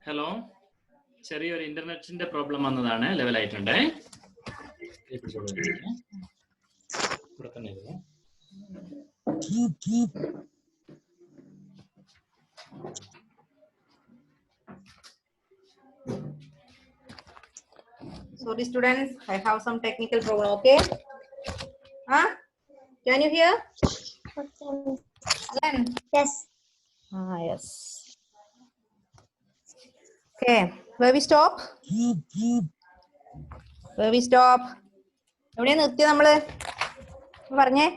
Hello, ചെറിയൊരു ഇന്റർനെറ്റിന്റെ problem വന്നതാണ്. ലെവലായിട്ടുണ്ട്. ഇവിടെ തന്നെ ഇരുന്നു. Sorry students, I have some technical problem. Okay, can you hear? Then Yes. yes. Okay, where we stop? എവിടെ നിർത്തി നമ്മള് പറഞ്ഞേ?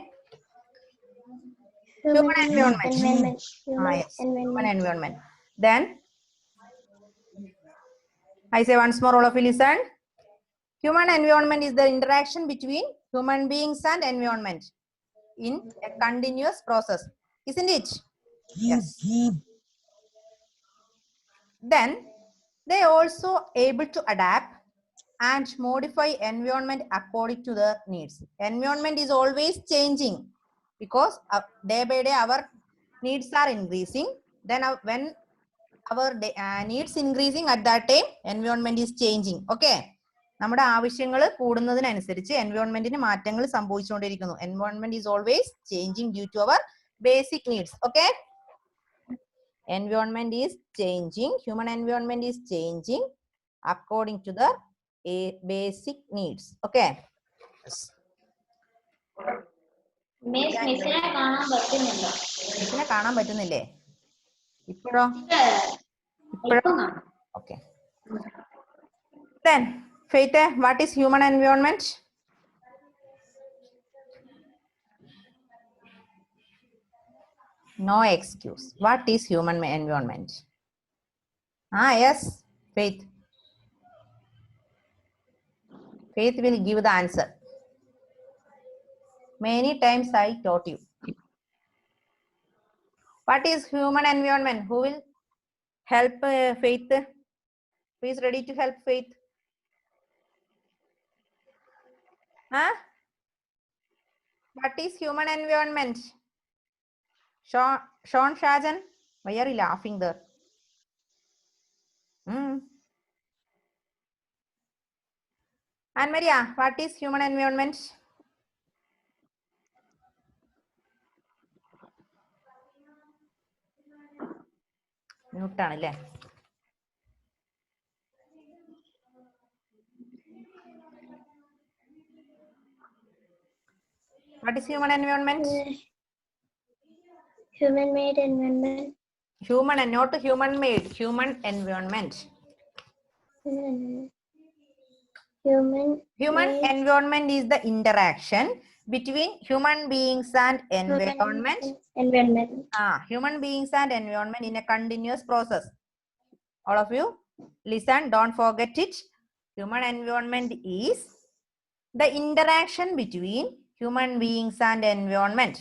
Human environment. Yes. Human environment. Then I say once more, all of you listen. Human environment is the interaction between human beings and environment in a continuous process, isn't it? Yes. Then they also able to adapt and modify environment according to their needs. Environment is always changing because day by day our needs are increasing. Then when our needs increasing, at that time environment is changing. Okay, നമ്മുടെ ആവശ്യങ്ങൾ കൂടുന്നതിനനുസരിച്ച് എൻവയോൺമെന്റിന് മാറ്റങ്ങൾ സംഭവിച്ചുകൊണ്ടിരിക്കുന്നു. Environment is always changing due to our basic needs. Okay, environment is changing, human environment is changing according to the basic needs. Okay, മിസ്സിനെ കാണാൻ പറ്റുന്നില്ല. മിസ്സിനെ കാണാൻ പറ്റുന്നില്ലേ? ഇപ്പോഴോ? Okay. Then Faith, what is human environment? No excuse. What is human environment? Yes, Faith. Faith will give the answer. Many times I taught you. What is human environment? Who will help Faith? Who is ready to help Faith? What is human environment? Sean Shajan, why are you laughing there? Anne Maria, what is human environment? Mute ആണല്ലേ? What is human environment? Human-made environment. Human and not human-made. Human environment. Human environment is the interaction between human beings and environment. Human beings and environment in a continuous process. All of you listen, don't forget it. Human environment is the interaction between human beings and environment.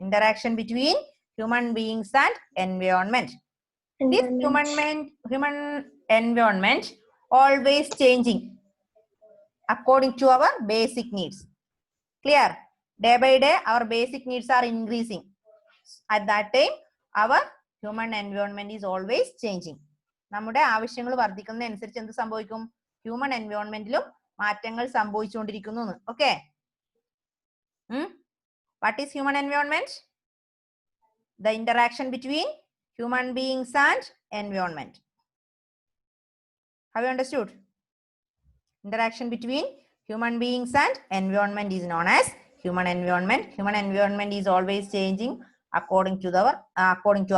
Interaction between human beings and environment. This human environment always changing according to our basic needs. Clear? Day by day our basic needs are increasing. At that time our human environment is always changing. നമ്മുടെ ആവശ്യങ്ങൾ വർദ്ധിക്കുന്നതിനനുസരിച്ച് എന്ത് സംഭവിക്കും? Human എൻവയോൺമെന്റിലും മാറ്റങ്ങൾ സംഭവിച്ചുകൊണ്ടിരിക്കുന്നു. Okay, what is human environment? The interaction between human beings and environment. Have you understood? Interaction between human beings and environment is known as human environment. Human environment is always changing according to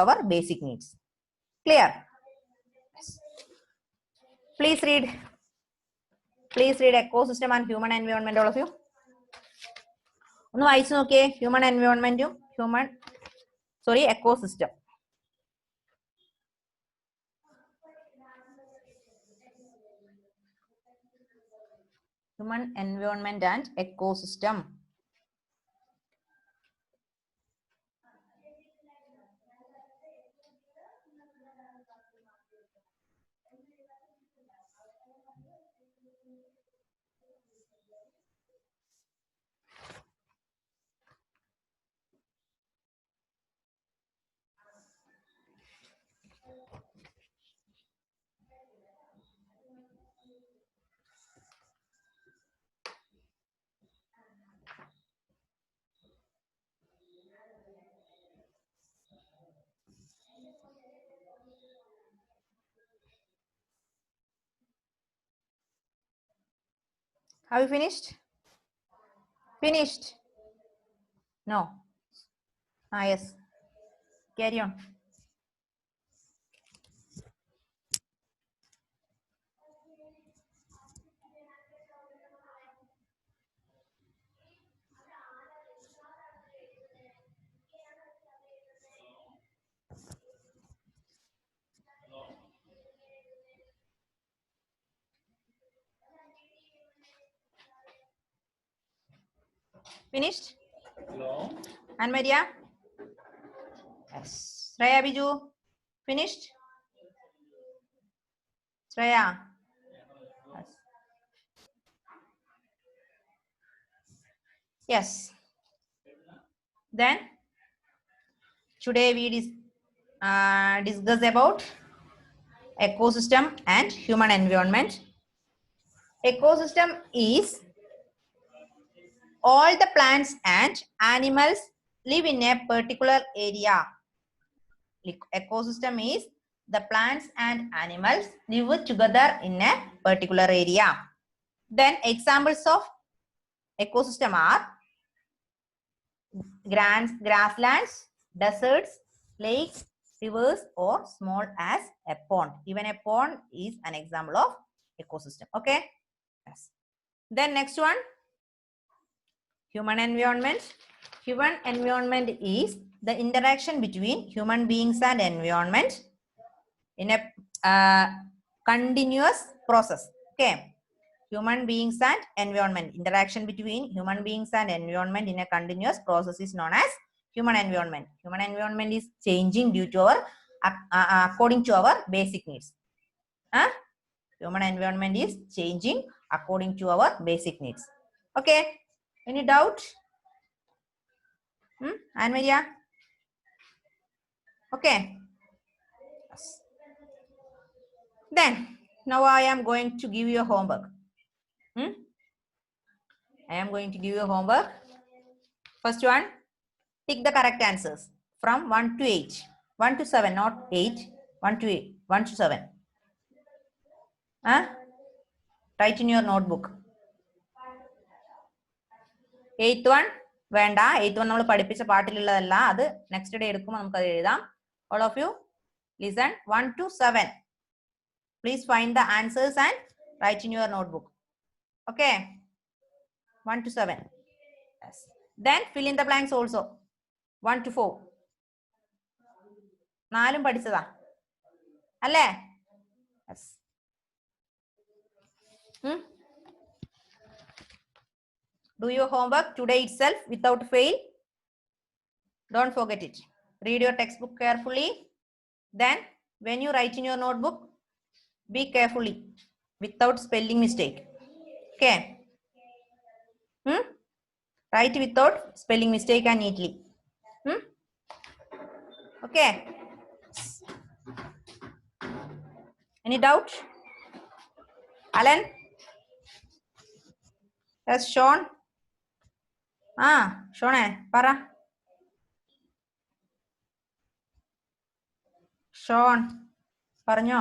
our basic needs. Clear? Please read ecosystem and human environment, all of you. ഒന്ന് വായിച്ചു നോക്കിയേ. Human എൻവയോൺമെന്റും ecosystem. Human environment and ecosystem. Have you finished? Finished? No. Yes. Carry on. Finished? Hello. Anne Maria? Yes. Shreya Biju? Finished? Shreya? Yes. Yes. Then today we discuss about ecosystem and human environment. Ecosystem is all the plants and animals live in a particular area. Ecosystem is the plants and animals live together in a particular area. Then examples of ecosystem are grasslands, deserts, lakes, rivers, or small as a pond. Even a pond is an example of ecosystem. Okay. Yes. Then next one, human environment. Human environment is the interaction between human beings and environment in a continuous process. Okay. Human beings and environment. Interaction between human beings and environment in a continuous process is known as human environment. Human environment is changing due to our according to our basic needs. Human environment is changing according to our basic needs. Okay. Any doubt? Anne Maria? Okay. Yes. Then now I am going to give you a homework. I am going to give you a homework. First one, tick the correct answers from 1 to 8. 1 to 7, not 8. 1 to 8. 1 to 7. Write in your notebook. 8th one, വേണ്ട 8th one നമ്മൾ പഠിപ്പിച്ച പാട്ടിലുള്ളതല്ല അത് next day എടുക്കുമ്പോൾ നമുക്ക് അത് എഴുതാം. All of you listen. 1 to 7. Please find the answers and write in your notebook. Okay. 1 to 7. Yes. Then fill in the blanks also. 1 to 4. 4 പഠിച്ചതാ അല്ലേ? Yes. Do your homework today itself without fail. Don't forget it. Read your textbook carefully. Then when you write in your notebook, be carefully without spelling mistake. Okay. Write without spelling mistake and neatly. Okay. Any doubt? Alan? Yes, Sean? Sean, para. Sean, പറഞ്ഞോ?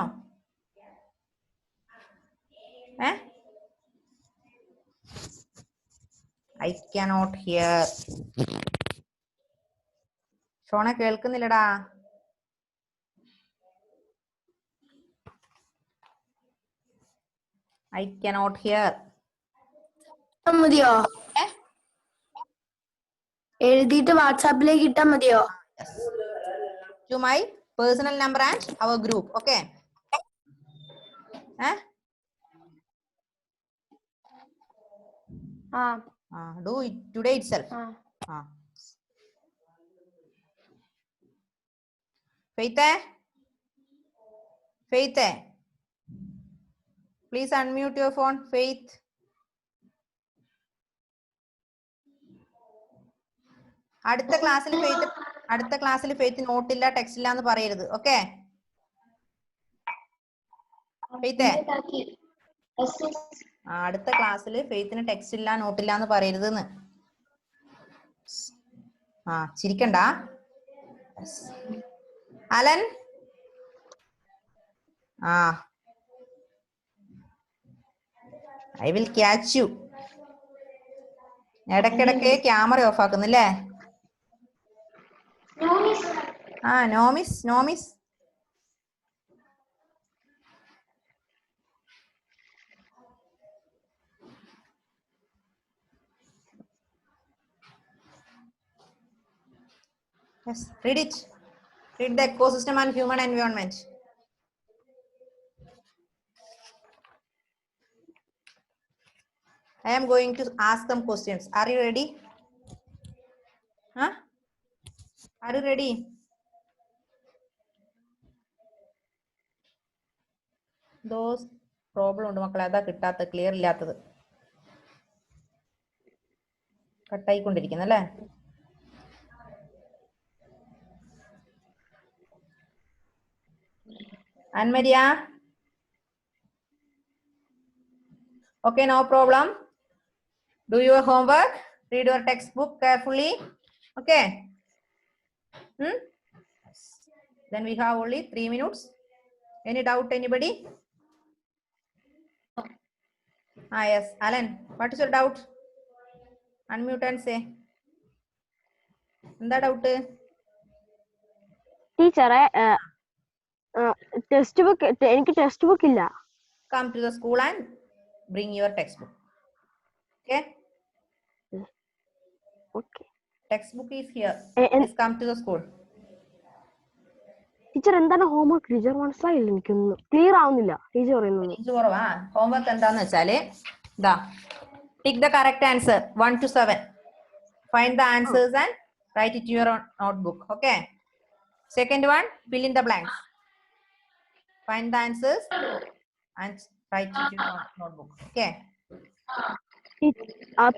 I cannot hear. ഷോണെ കേൾക്കുന്നില്ലടാ. I cannot hear. മതിയോ? എഴുതിയിട്ട് വാട്സാപ്പിലേക്ക് ഇട്ടാ മതിയോ? To my personal number and our group. Okay. Do it today itself. Faith, please unmute your phone. Faith. അടുത്ത ക്ലാസ്സിൽ faith നോട്ടില്ല text ഇല്ല എന്ന് പറയരുത്. ഓക്കെ? ഫെയ്ത്തേ, അടുത്ത ക്ലാസ്സിൽ ഫെയ്ത്തിന് ടെക്സ്റ്റ് ഇല്ല നോട്ടില്ല എന്ന് പറയരുത്. ചിരിക്കണ്ട. Alan, I will catch you. ഇടയ്ക്കിടയ്ക്ക് ക്യാമറ ഓഫ് ആക്കുന്നില്ലേ? ആ നോമിസ് Nomis yes read it. Read the ecosystem and human environment. I am going to ask some questions. Are you ready? Huh? Are you ready? Those problem ഉണ്ട് മക്കളെ, അതാ കിട്ടാത്ത clear ഇല്ലാത്തത്. കട്ടായിക്കൊണ്ടിരിക്കുന്നല്ലേ? Anmaria? Okay, no problem. Do your homework. Read your textbook carefully. Okay. Then we have only 3 minutes. Any doubt, anybody? Yes. Alan, what is your doubt? Unmute and say. What doubt? Teacher, textbook. എനിക്ക് text book ഇല്ല. Come to the school and bring your textbook. Okay. Okay. Textbook is here. Please come to the school. Teacher എന്താണ് homework? Teacher മനസ്സിലായില്ല, എനിക്കൊന്നും clear ആവുന്നില്ല teacher പറയുന്നത്. Homework എന്താന്ന് വെച്ചാല് ഇതാ, tick the correct answer 1 to 7. Find the answers and write it to your notebook. Okay. Second one, fill in the blanks. Find the answers and write it to your notebook. Okay.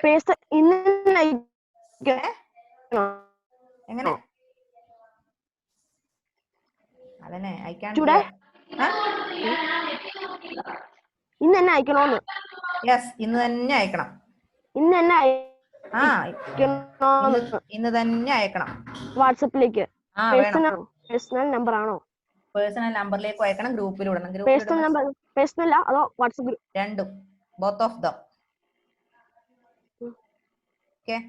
Paste ഇന്ന് എങ്ങനെ? അതന്നെ അയക്കാൻ. ഇന്ന് തന്നെ അയക്കണോന്ന്? Yes, ഇന്ന് തന്നെ അയക്കണം. ഇന്ന് തന്നെ ഇന്ന് തന്നെ അയക്കണം വാട്സപ്പിലേക്ക്. പേഴ്സണൽ നമ്പർ ആണോ? പേഴ്സണൽ നമ്പറിലേക്ക് അയക്കണം, ഗ്രൂപ്പിൽ ഇടണം. പേഴ്സണൽ നമ്പർ പേഴ്സണൽ അതോ വാട്സപ്പ്? രണ്ടും, both of them. Okay.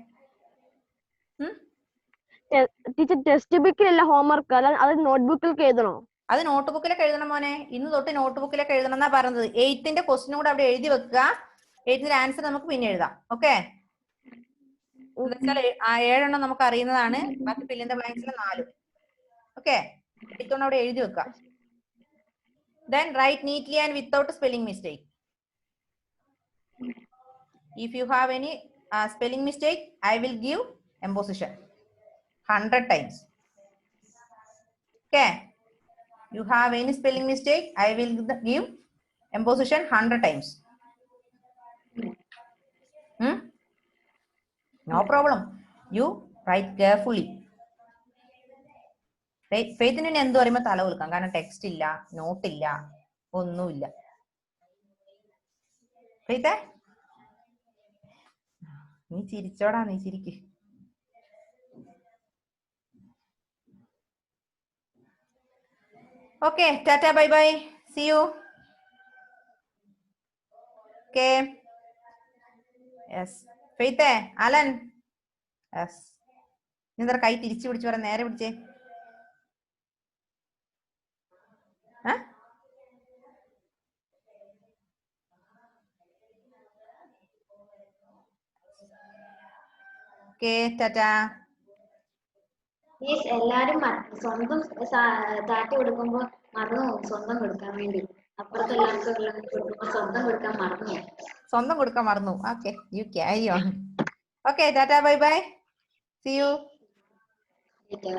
Teacher text ബുക്കിലല്ല ഹോംവർക്ക്, അത് നോട്ട്ബുക്കിലേക്ക് എഴുതണോ? അത് നോട്ട്ബുക്കിലേക്ക് എഴുതണം മോനെ. ഇന്ന് തൊട്ട് നോട്ട്ബുക്കിലേക്ക് എഴുതണം എന്നാ പറഞ്ഞത്. 8th ക്വസ്റ്റിനും കൂടെ അവിടെ എഴുതി വെക്കുക. 8th ആൻസർ നമുക്ക് പിന്നെ എഴുതാം. ഓക്കെ. 7 നമുക്ക് അറിയുന്നതാണ്, ബാക്കി fill in the blanks 4. Okay. 8 അവിടെ എഴുതി വെക്കുക. Then write neatly and without spelling mistake. If you have any spelling mistake, I will give imposition 100 times. Okay. You have any spelling mistake, I will give imposition 100 times. No problem. You write carefully. ഫെയ്ത്തിന് എന്ത് പറയുമ്പോ തല കൊടുക്കാം, കാരണം text ഇല്ല, not ഇല്ല, ഒന്നുമില്ല. ഫെയ്ത്തെ നീ ചിരിച്ചോടാ, നീ ചിരിക്ക്. Okay, tata, bye bye. See you. Okay. Yes. Faith, Alan. Yes. നീ കൈ തിരിച്ചു പിടിച്ചു പറയാൻ നേരെ പിടിച്ചേ. Okay, tata. എല്ലാരും സ്വന്തം താറ്റി കൊടുക്കുമ്പോ മറന്നു സ്വന്തം കൊടുക്കാൻ വേണ്ടി. അപ്പുറത്തെ എല്ലാവർക്കും സ്വന്തം കൊടുക്കാൻ മറന്നു. സ്വന്തം കൊടുക്കാൻ മറന്നു. Okay, you carry on. Okay, tata, bye bye. See you. Okay.